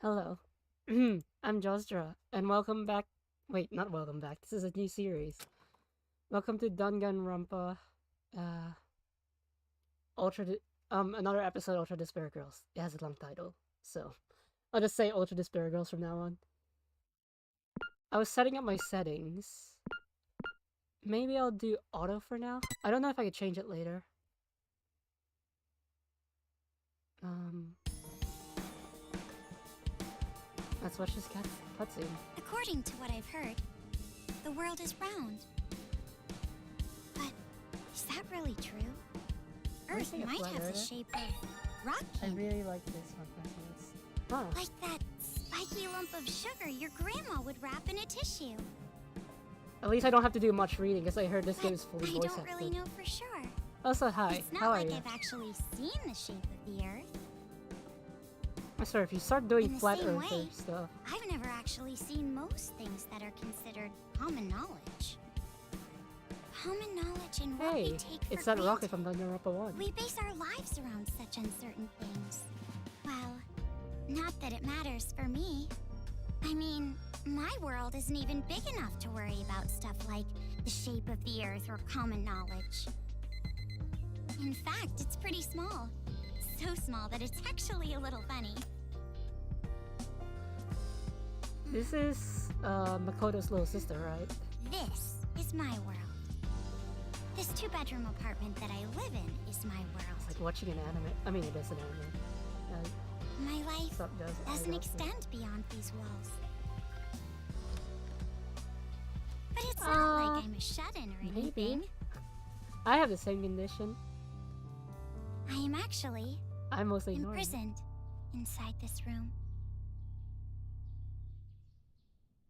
Hello. I'm Jostra, and welcome back. Wait, not welcome back. This is a new series. Welcome to Danganronpa, uh, Ultra. Another episode, Ultra Despair Girls. It has a long title, so I'll just say Ultra Despair Girls from now on. I was setting up my settings. Maybe I'll do auto for now. I don't know if I could change it later. Let's watch this cutscene. According to what I've heard, the world is round. But is that really true? Earth might have the shape of rock candy. I really like this one. Huh. Like that spiky lump of sugar your grandma would wrap in a tissue. At least I don't have to do much reading, because I heard this game is fully voice acted. I don't really know for sure. Also, hi. It's not How like are you? I've actually seen the shape of the Earth. Sir, if you start doing In flat the same earther way, stuff. I've never actually seen most things that are considered common knowledge. Common knowledge and what we Hey, take for it's that granted. rocket from Danganronpa 1. We base our lives around such uncertain things. Well, not that it matters for me. I mean, my world isn't even big enough to worry about stuff like the shape of the Earth or common knowledge. In fact, it's pretty small. So small that it's actually a little funny. This is Makoto's little sister, right? This is my world. This two-bedroom apartment that I live in is my world. It's like watching an anime. I mean, it is an anime. My life Stuff doesn't extend beyond these walls. But it's not like I'm a shut-in or anything. Maybe. I have the same condition. I am actually I'm mostly normal. imprisoned inside this room.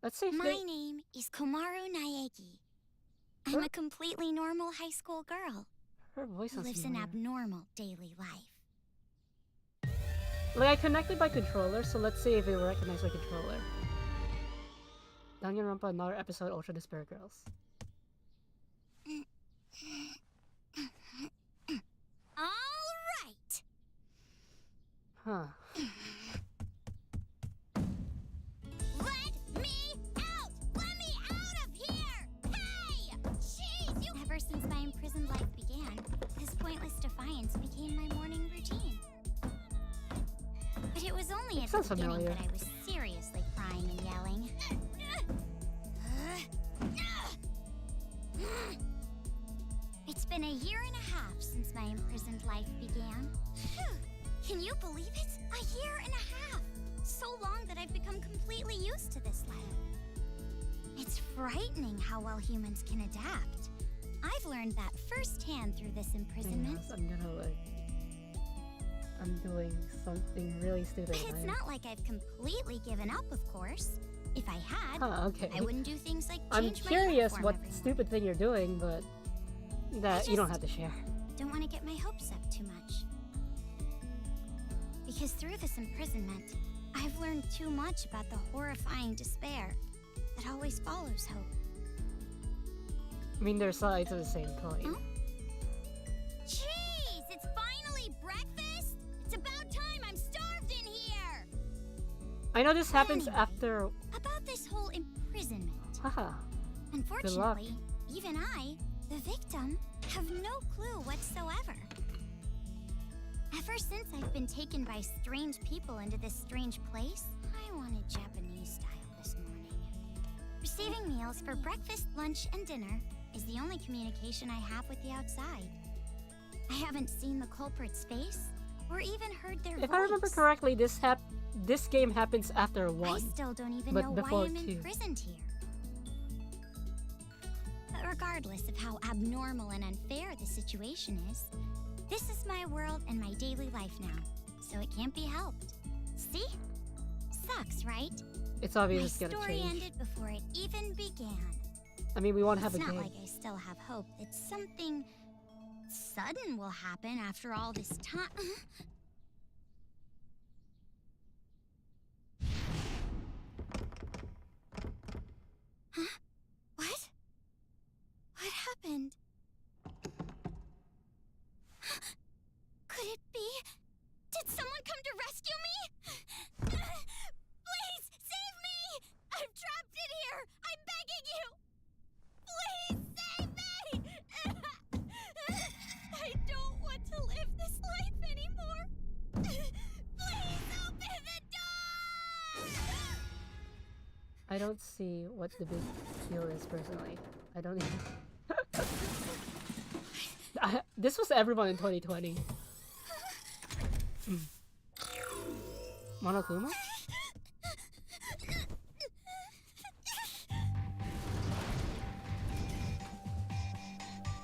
Let's see if My they... name is Komaru Naegi. I'm a completely normal high school girl Her voice who sounds lives an familiar. abnormal daily life. Like, I connected by controller, so let's see if it will recognize my controller. Danganronpa, another episode, Ultra Despair Girls. All right. Huh. Let me out! Let me out of here! Hey! Jeez, you... Ever since my imprisoned life began, this pointless defiance became my morning routine. But it was only at the Sounds beginning familiar. that I was seriously crying and yelling. It's been a year and a half since my imprisoned life began. Can you believe it? A year and a half! So long that I've become completely used to this life. It's frightening how well humans can adapt. I've learned that firsthand through this imprisonment. Yes, I'm gonna like... I'm doing something really stupid. But it's not like I've completely given up, of course. If I had, Okay. I wouldn't do things like I'm change my curious uniform what every stupid thing you're doing, but... That you don't have to share. Don't want to get my hopes up too much. Because through this imprisonment, I've learned too much about the horrifying despair that always follows hope. I mean, they're sides of the same coin. Huh? Jeez, it's finally breakfast? It's about time. I'm starved in here. I know this happens Anyway. after... About this whole imprisonment. Haha. Unfortunately, even I, the victim, have no clue whatsoever. Ever since I've been taken by strange people into this strange place, I wanted Japanese style this morning. Receiving meals for breakfast, lunch, and dinner is the only communication I have with the outside. I haven't seen the culprit's face or even heard their voice. If I remember correctly, this game happens after I 1. still don't even but know why before I'm 2. imprisoned here. But regardless of how abnormal and unfair the situation is, this is my world and my daily life now, so it can't be helped. See? Sucks, right? It's obvious My it's gonna story change. ended before it even began. I mean, we won't have It's a not game. like I still have hope that something sudden will happen after all this time. Huh? What? What happened? Could it be? Did someone come to rescue me? I don't see what the big deal is personally. I don't even... This was everyone in 2020. Monokuma?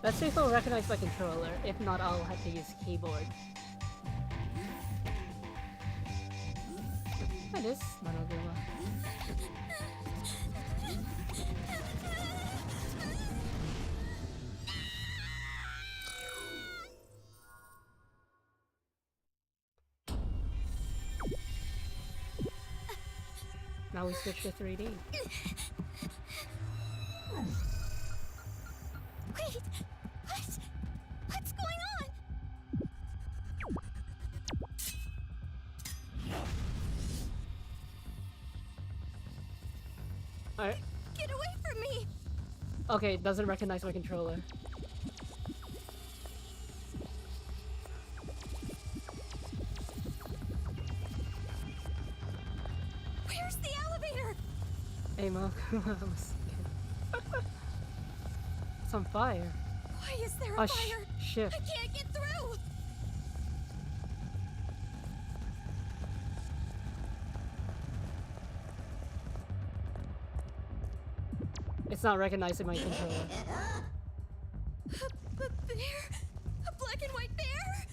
Let's see if I'll recognize my controller. If not, I'll have to use keyboard. It is Monokuma. Now we switch to 3D. Wait! What's going on? Alright. Get away from me! Okay, it doesn't recognize my controller. Where's the elevator? Hey, Mo. It's on fire. Why is there a fire? Shift. I can't get through! It's not recognizing my controller. A bear? A black and white bear?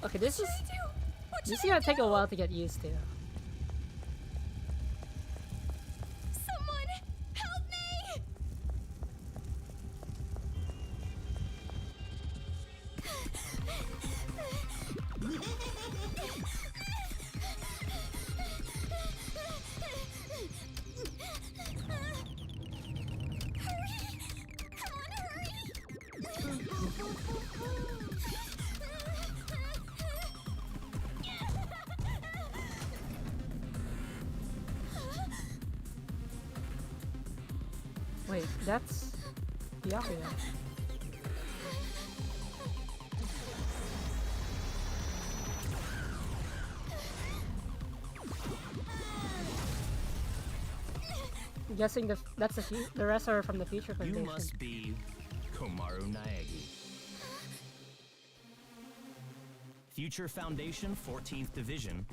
Okay, this is What gonna take a while to get used to. Someone help me! Wait, that's Byakuya. I'm guessing that's the rest are from the Future Foundation. You must be Komaru Naegi. Future Foundation 14th Division,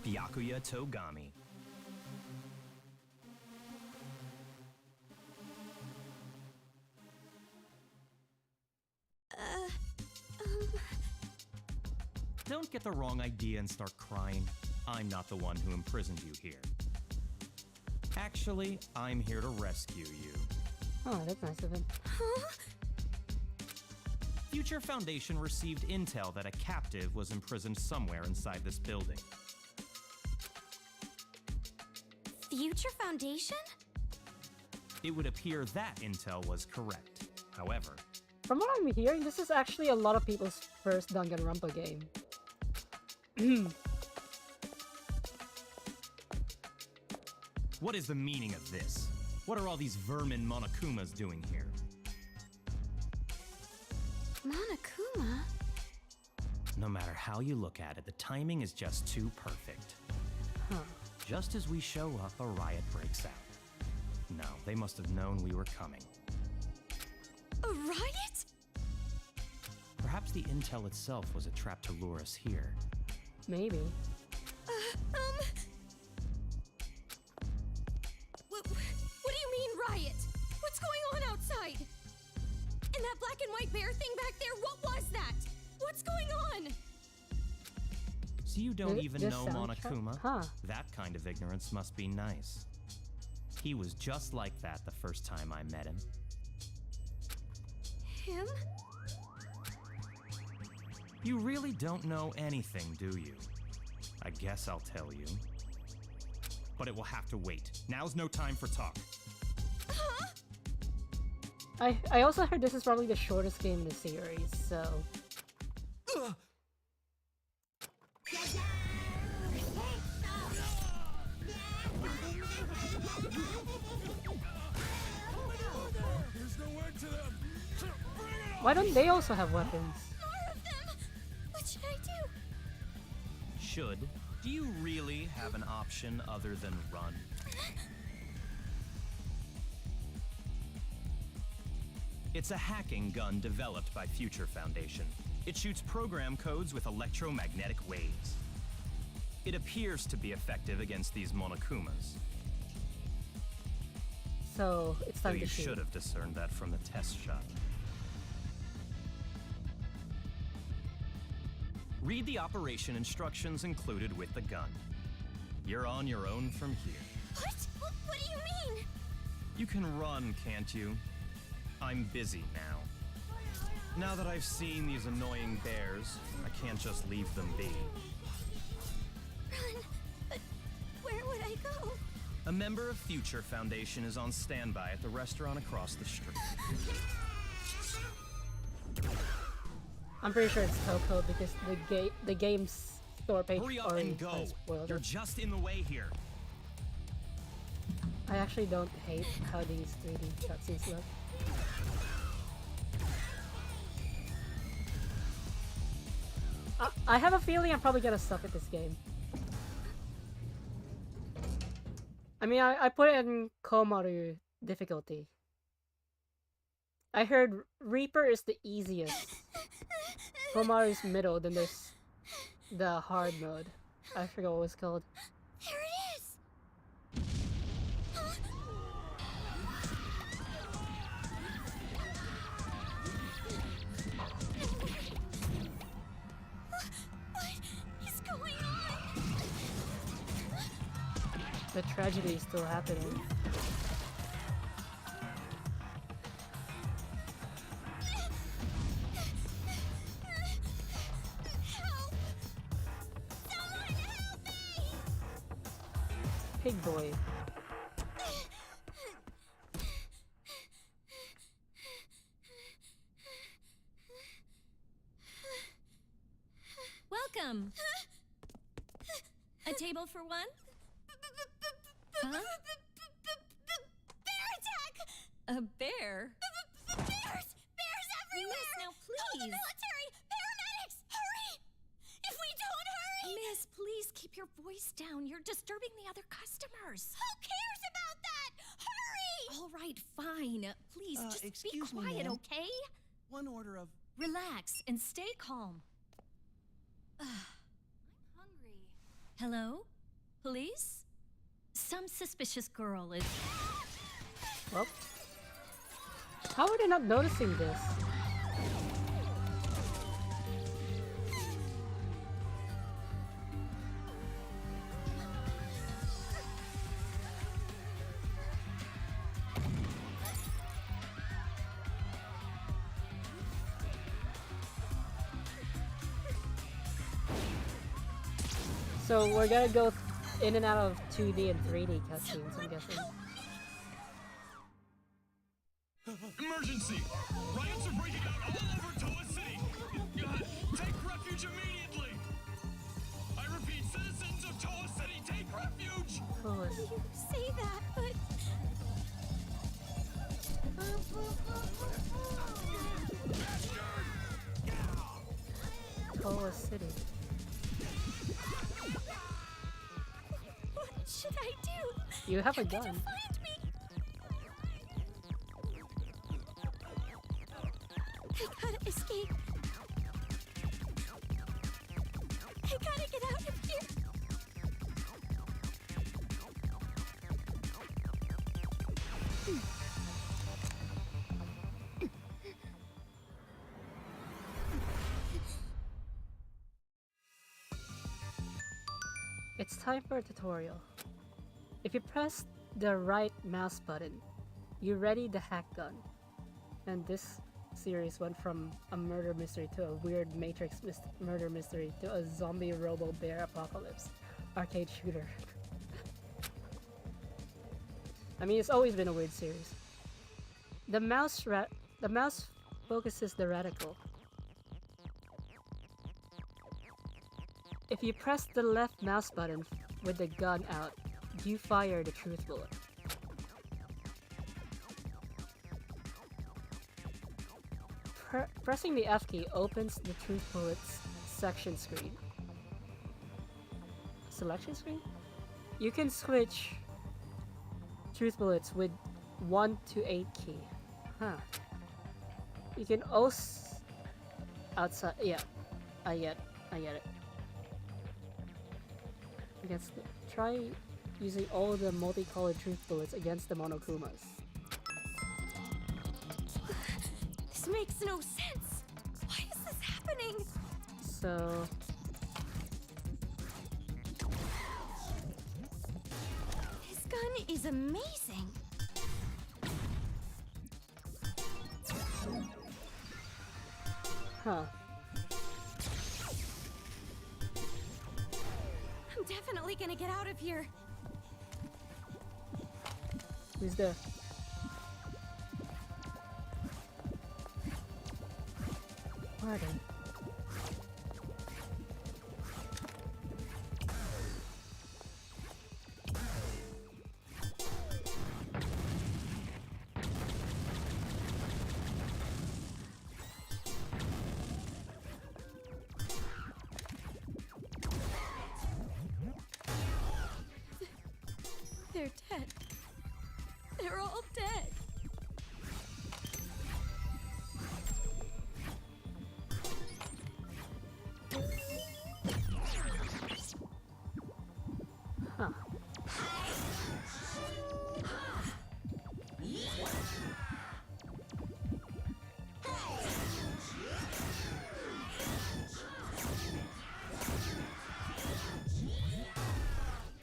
Byakuya Togami. Don't get the wrong idea and start crying. I'm not the one who imprisoned you here. Actually, I'm here to rescue you. Oh, that's nice of him. Huh? Future Foundation received intel that a captive was imprisoned somewhere inside this building. Future Foundation? It would appear that intel was correct. However, From what I'm hearing, this is actually a lot of people's first Danganronpa game. what is the meaning of this? What are all these vermin Monokumas doing here? Monokuma? No matter how you look at it, the timing is just too perfect. Huh. Just as we show up, a riot breaks out. No, they must have known we were coming. A riot? Perhaps the intel itself was a trap to lure us here. Maybe. What do you mean, riot? What's going on outside? And that black and white bear thing back there, what was that? What's going on? So you don't even This know soundtrack? Monokuma? Huh. That kind of ignorance must be nice. He was just like that the first time I met him. Him? You really don't know anything, do you? I guess I'll tell you. But it will have to wait. Now's no time for talk. Huh? I also heard this is probably the shortest game in the series, so... Why don't they also have weapons? More of them! What should I do? Should Do you really have an option other than run? It's a hacking gun developed by Future Foundation. It shoots program codes with electromagnetic waves. It appears to be effective against these Monokumas. So it's Though time you to shoot. should have discerned that from the test shot. Read the operation instructions included with the gun. You're on your own from here. What? What do you mean? You can run, can't you? I'm busy now. Now that I've seen these annoying bears, I can't just leave them be. Run? But where would I go? A member of Future Foundation is on standby at the restaurant across the street. I'm pretty sure it's Coco because the game's store page Hurry up already and go! has spoiled You're it. just in the way here. I actually don't hate how these 3D cutscenes look. I have a feeling I'm probably gonna suck at this game. I mean, I put it in Komaru difficulty. I heard Reaper is the easiest. Komaru is middle, then there's the hard mode. I forgot what it's called. There it is! What is going on? The tragedy is still happening. Help! Someone help me! Pig boy. Welcome. A table for one? Huh? Bear attack! A bear? Bears! Bears everywhere! Miss, now Call the please. military! Paramedics! Hurry! If we don't hurry! Miss, please keep your voice down. You're disturbing the other customers. Who cares about that? Hurry! All right, fine. Please, just be excuse me, quiet, ma'am. okay? One order of... Relax and stay calm. I'm hungry. Hello? Police? Some suspicious girl is... Well, how are they not noticing this? So we're gonna go in and out of 2D and 3D cutscenes, I'm guessing. Emergency! Riots are breaking out all over Toa City! Take refuge immediately! I repeat, citizens of Toa City, take refuge! Toa, You say that, but... Toa City. What should I do? You have a How could you gun. find me? I gotta escape. I gotta get out of here. It's time for a tutorial. If you press the right mouse button, you ready the hack gun. And this series went from a murder mystery to a weird Matrix murder mystery to a zombie robo bear apocalypse arcade shooter. I mean, it's always been a weird series. The mouse focuses the reticle. If you press the left mouse button with the gun out, you fire the truth bullet. Pressing the F key opens the truth bullet's section screen. selection screen, you can switch truth bullets with 1 to 8 key. Huh. You can also outside. Yeah, I get it. You can try using all the multicolored truth bullets against the Monokumas. This makes no sense. Why is this happening? So This gun is amazing. huh. I'm definitely gonna get out of here. Who's there? Where are they? They're dead. They're all dead. Huh.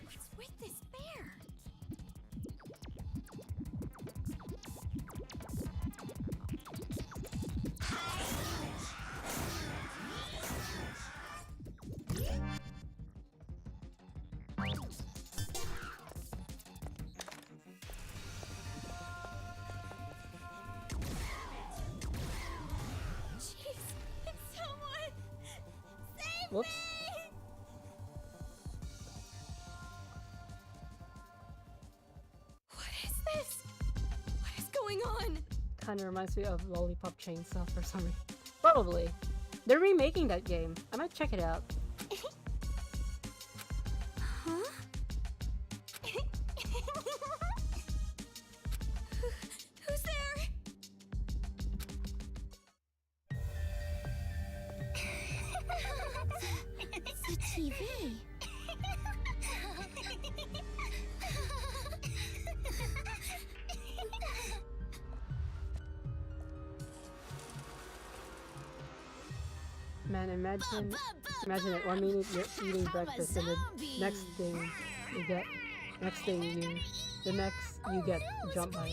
What's with this bear? Jeez, it's someone! Save Whoops. me! What is this? What is going on? Kind of reminds me of Lollipop Chainsaw for some reason. Probably. They're remaking that game. I might check it out. Huh? Who's there? It's the TV. Man, imagine it. 1 minute you're eating breakfast, and the next thing you get jumped by.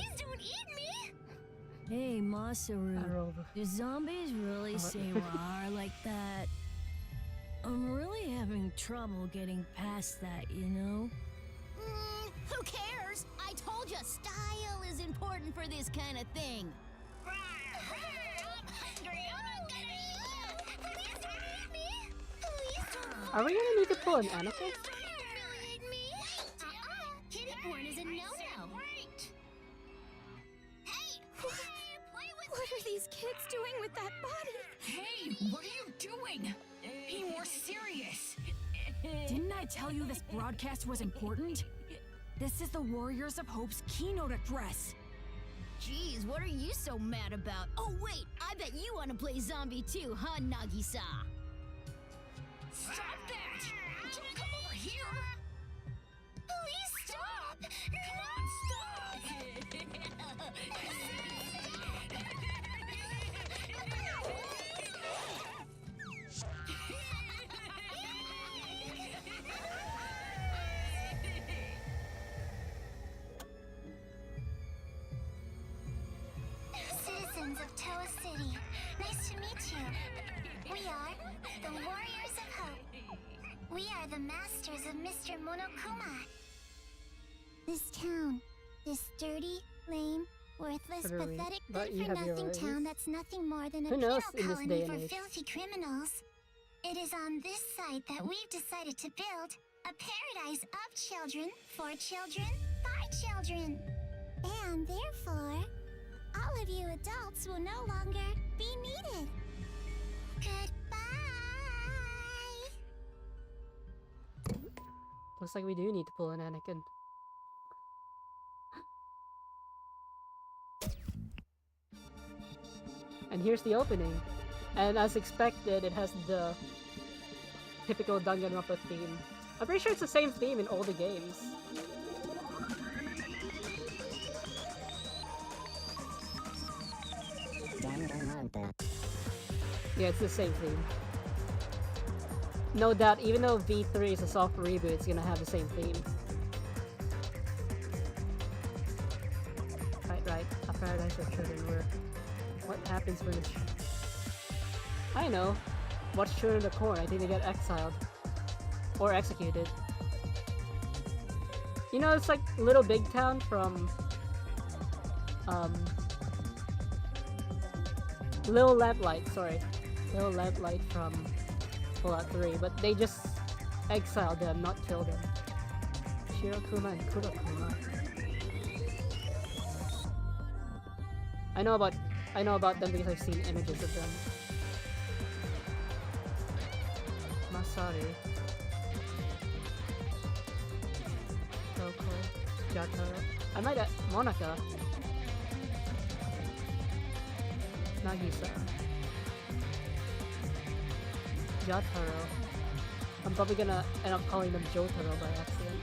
Hey, Masaru, Arroba. do zombies really say rawr like that? I'm really having trouble getting past that, you know? Who cares? I told you style is important for this kind of thing. I'm hungry. I'm gonna eat. Please don't eat me. Please don't. Are we gonna need to pull an animal? Humiliate me. Kitty porn is a no-no. Hey, play with What are these kids doing with that body? Hey, what are you doing? Be more serious. Didn't I tell you this broadcast was important? This is the Warriors of Hope's keynote address. Jeez, what are you so mad about? Oh wait, I bet you want to play zombie too, huh, Nagisa? Stop that! Don't come over here! Please stop! Come on, Citizens of Toa City, nice to meet you. We are the Warriors of Hope. We are the masters of Mr. Monokuma. This town, this dirty, lame, worthless, Literally. pathetic, But you have good-for-nothing your town ways. that's nothing more than a Who knows penal in this day colony and for age? filthy criminals. It is on this site that we've decided to build a paradise of children, for children, by children. And therefore, all of you adults will no longer be needed. Goodbye. Looks like we do need to pull an Anakin. And here's the opening. And as expected, it has the typical Danganronpa theme. I'm pretty sure it's the same theme in all the games. Yeah, it's the same theme. No doubt, even though V3 is a soft reboot, it's gonna have the same theme. Right. A paradise for children where... What happens when... I know. Watch Children of the Corn. I think they get exiled. Or executed. You know, it's like Little Big Town from... Little Lamplight, sorry. Little Lamplight from Fallout 3, but they just exiled them, not killed them. Shirokuma and Kurokuma. I know about them because I've seen images of them. Masari. Toko. Jataro. I might have Monica. Nagisa. Jataro. I'm probably gonna end up calling them Jotaro by accident.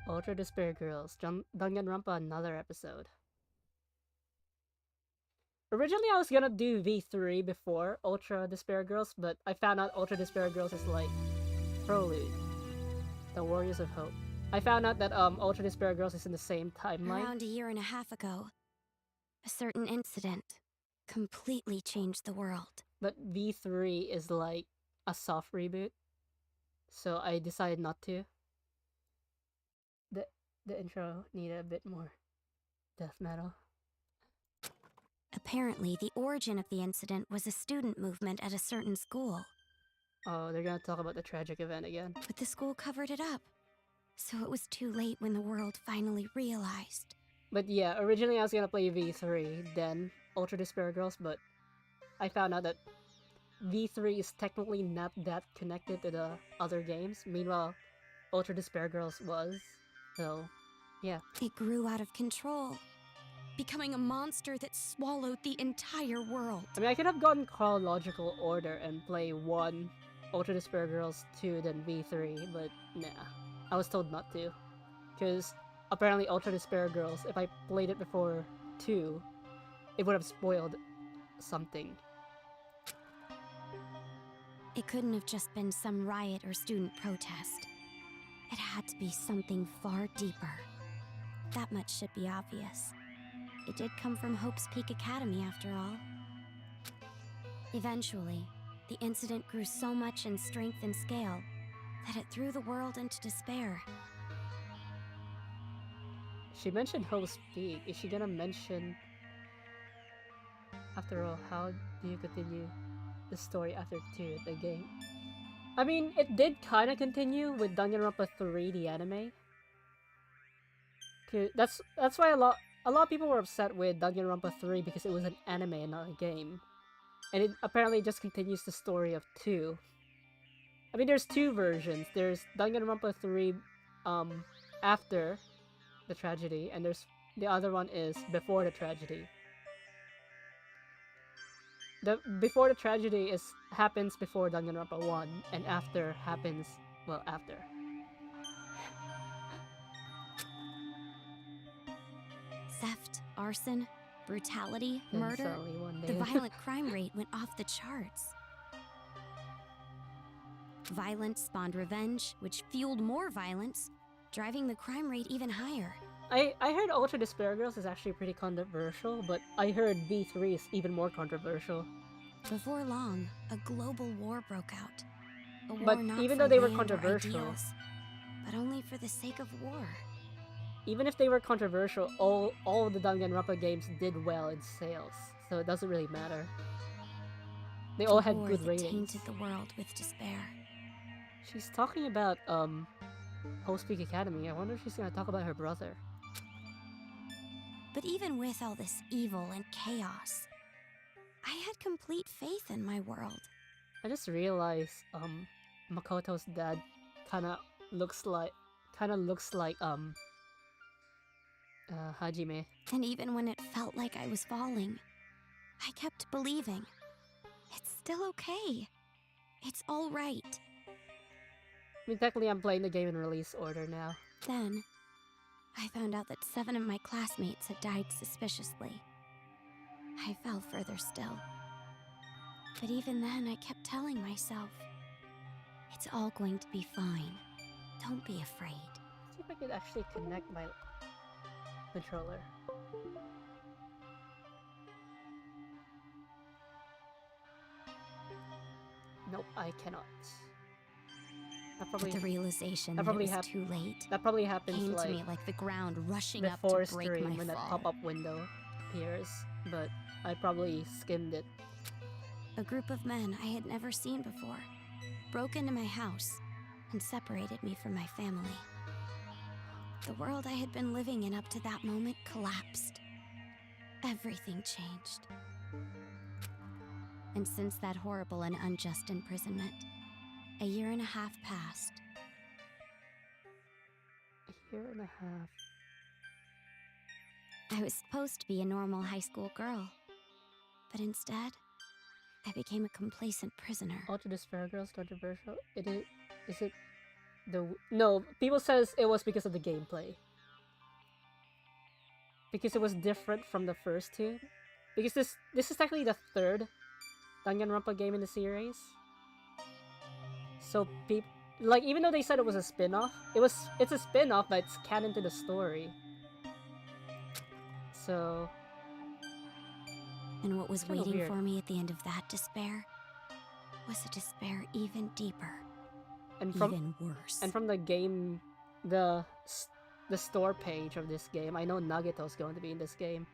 Ultra Despair Girls. Danganronpa another episode. Originally I was gonna do V3 before Ultra Despair Girls, but I found out Ultra Despair Girls is like Prelude. The Warriors of Hope. I found out that Ultra Despair Girls is in the same timeline. Around a year and a half ago, a certain incident completely changed the world. But V3 is like a soft reboot, so I decided not to. The intro needed a bit more death metal. Apparently, the origin of the incident was a student movement at a certain school. Oh, they're gonna talk about the tragic event again. But the school covered it up, so it was too late when the world finally realized. But yeah, originally I was gonna play V3, then Ultra Despair Girls, but I found out that V3 is technically not that connected to the other games. Meanwhile, Ultra Despair Girls was. So, yeah. It grew out of control, becoming a monster that swallowed the entire world. I mean, I could have gotten chronological order and play 1, Ultra Despair Girls 2, then V3, but nah. I was told not to. Because apparently Ultra Despair Girls, if I played it before 2, it would have spoiled something. It couldn't have just been some riot or student protest. It had to be something far deeper. That much should be obvious. It did come from Hope's Peak Academy, after all. Eventually, the incident grew so much in strength and scale that it threw the world into despair. She mentioned Hope's Peak. Is she gonna mention... After all, how do you continue the story after 2, the game? I mean, it did kinda continue with Danganronpa 3, the anime. That's why a lot of people were upset with Danganronpa 3 because it was an anime and not a game. And it apparently just continues the story of 2. I mean, there's 2 versions. There's Danganronpa 3 after the tragedy, and there's the other one is before the tragedy. The before the tragedy happens before Danganronpa 1, and after happens, well, after. Theft, arson, brutality, Then murder. suddenly one The day- violent crime rate went off the charts. Violence spawned revenge, which fueled more violence, driving the crime rate even higher. I heard Ultra Despair Girls is actually pretty controversial, but I heard V3 is even more controversial. Before long, a global war broke out. A war But not even for though they were land or controversial- ideals, but only for the sake of war. Even if they were controversial, all of the Danganronpa games did well in sales, so it doesn't really matter. They all had war good that ratings. tainted the world with despair. She's talking about Hope's Peak Academy. I wonder if she's gonna talk about her brother. But even with all this evil and chaos, I had complete faith in my world. I just realized, Makoto's dad kinda looks like, Hajime. And even when it felt like I was falling, I kept believing. It's still okay. It's all right. I mean, technically I'm playing the game in release order now. Then, I found out that 7 of my classmates had died suspiciously. I fell further still. But even then, I kept telling myself, it's all going to be fine. Don't be afraid. Let's see if I could actually connect my controller. Nope, I cannot. That probably, But the realization that that it probably was too late that probably happens came like to me like the ground rushing up before to break stream my when that fall. pop-up window appears, but I probably skimmed it. A group of men I had never seen before broke into my house and separated me from my family. The world I had been living in up to that moment collapsed. Everything changed. And since that horrible and unjust imprisonment, a 1.5 years passed. A year and a half. I was supposed to be a normal high school girl, but instead, I became a complacent prisoner. Ultra Despair Girls controversial. Is it the no? People says it was because of the gameplay. Because it was different from the first two. Because this is technically the third Danganronpa game in the series. So like, even though they said it was a spin-off, it's a spin-off, but it's canon to the story. So, And what was kinda waiting weird. for me at the end of that despair was a despair even deeper, and from even worse. and from the game, the store page of this game, I know Nagito's going to be in this game.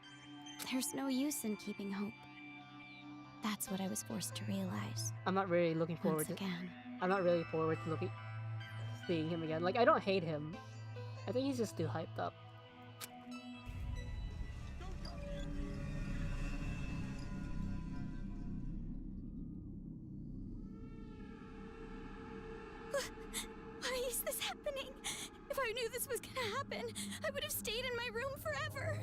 There's no use in keeping hope. That's what I was forced to realize. I'm not really looking forward Once to. again. I'm not really forward to seeing him again. Like, I don't hate him. I think he's just too hyped up. Why is this happening? If I knew this was gonna happen, I would have stayed in my room forever.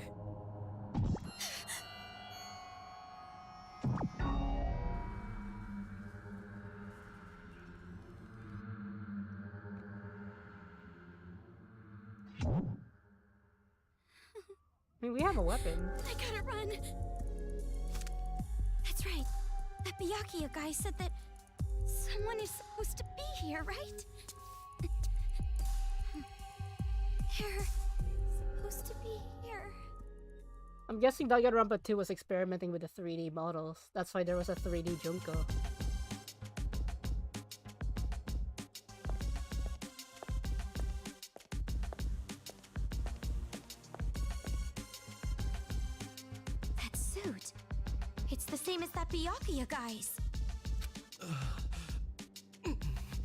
I mean, we have a weapon. I gotta run. That's right. That Byakuya guy said that someone is supposed to be here, right? They're supposed to be here. I'm guessing Danganronpa 2 was experimenting with the 3D models. That's why there was a 3D Junko. That suit. It's the same as that Byakuya guy's.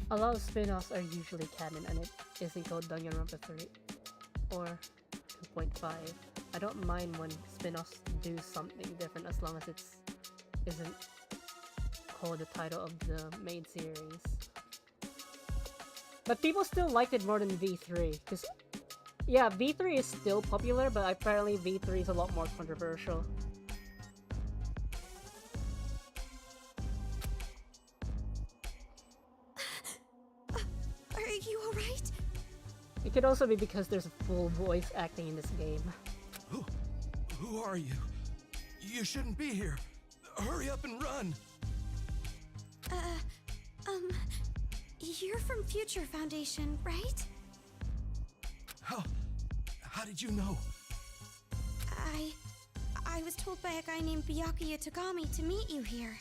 A lot of spin-offs are usually canon, and it isn't called Danganronpa 3 or 2.5. I don't mind when spin-offs do something different as long as it isn't called the title of the main series. But people still liked it more than V3, because yeah, V3 is still popular, but apparently V3 is a lot more controversial. Are you alright? It could also be because there's full voice acting in this game. Who are you? You shouldn't be here. Hurry up and run. You're from Future Foundation, right? How did you know? I was told by a guy named Byakuya Tagami to meet you here.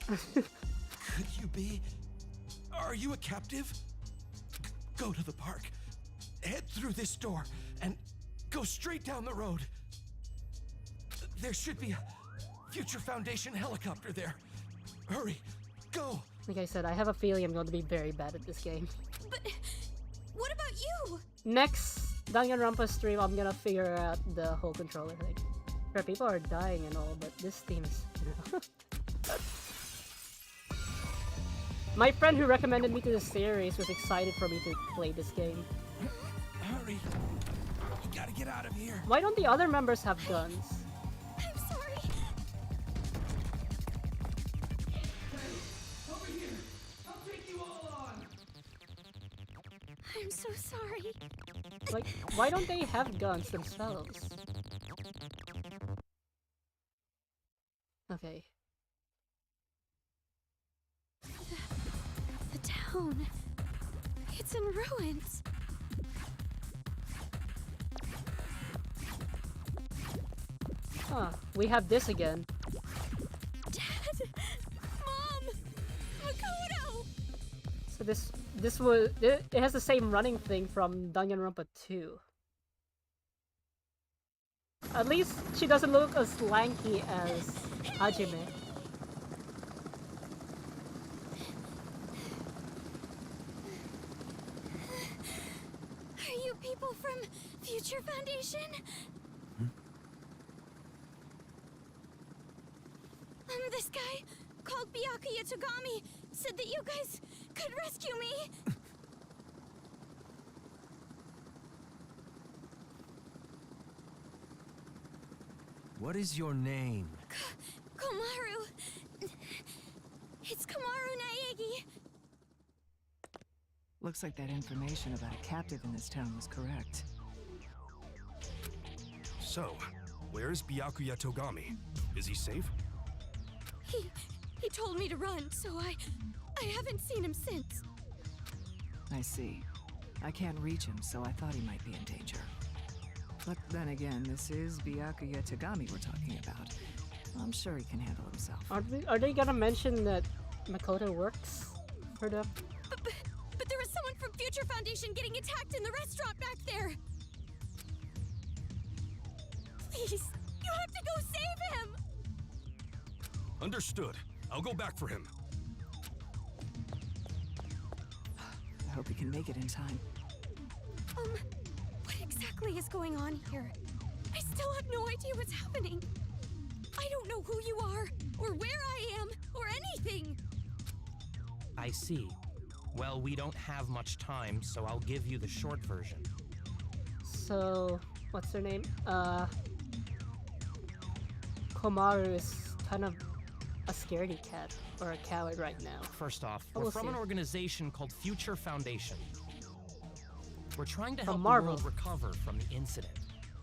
Could you be? Are you a captive? Go to the park. Head through this door and go straight down the road. There should be a Future Foundation helicopter there. Hurry, go. Like I said, I have a feeling I'm going to be very bad at this game. But what about you? Next Danganronpa stream, I'm gonna figure out the whole controller thing. Sure, people are dying and all, but this theme is, you know. My friend who recommended me to the series was excited for me to play this game. Hurry! You gotta get out of here. Why don't the other members have guns? I'm sorry. Over here! I'll take you all on! I'm so sorry. Like, why don't they have guns themselves? Okay. The town. It's in ruins. Huh, we have this again. Dad! Mom! Makoto! So this was it has the same running thing from Danganronpa 2. At least she doesn't look as lanky as Hajime. Are you people from Future Foundation? This guy, called Byakuya Togami, said that you guys could rescue me. What is your name? Komaru. It's Komaru Naegi. Looks like that information about a captive in this town was correct. So, where is Byakuya Togami? Is he safe? He told me to run, so I haven't seen him since. I see. I can't reach him, so I thought he might be in danger. But then again, this is Byakuya Togami we're talking about. I'm sure he can handle himself. Are they gonna mention that Makoto works for them? But there was someone from Future Foundation getting attacked in the restaurant back there. Please, you have to go save him. Understood. I'll go back for him. I hope he can make it in time. What exactly is going on here? I still have no idea what's happening. I don't know who you are, or where I am, or anything. I see. Well, we don't have much time, so I'll give you the short version. So, what's her name? Komaru is kind of a scaredy cat, or a coward right now. First off, Oh, we're we'll from see. an organization called Future Foundation. We're trying to From help Marvel. the world recover from the incident.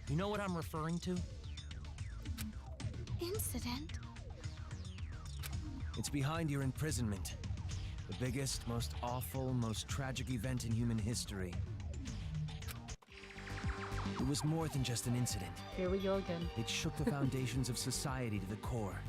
You know what I'm referring to? Incident? It's behind your imprisonment. The biggest, most awful, most tragic event in human history. It was more than just an incident. Here we go again. It shook the foundations of society to the core.